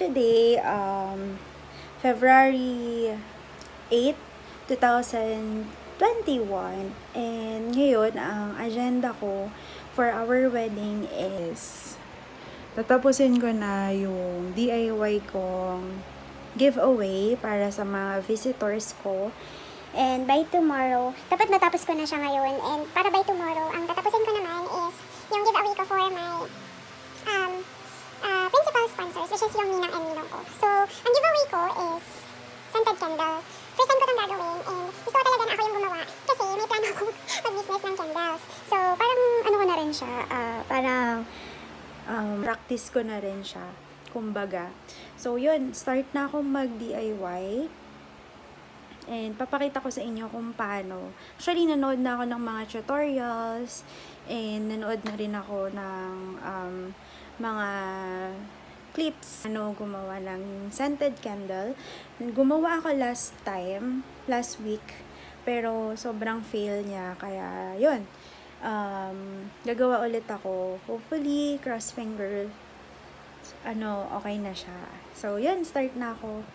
today, February 8, 2021. And ngayon, ang agenda ko for our wedding is tatapusin ko na yung DIY kong giveaway para sa mga visitors ko. And by tomorrow, dapat matapos ko na siya ngayon. And para by tomorrow, ang tatapusin ko naman is yung giveaway ko for my principal sponsors, which is yung ninang and ninong ko. So, ang giveaway ko is scented candle. First time ko itong gagawin and gusto ko talaga na ako yung gumawa kasi may plano akong mag-business ng candles. So, parang ano ko na rin siya, parang practice ko na rin siya, kumbaga. So, yun, start na akong mag-DIY. And papakita ko sa inyo kung paano. Actually, nanood na ako ng mga tutorials and nanood na rin ako ng mga clips ano gumawa ng scented candle. Gumawa ako last week, pero sobrang fail niya, kaya yun, gagawa ulit ako. Hopefully, cross finger, okay na siya. So yun, start na ako.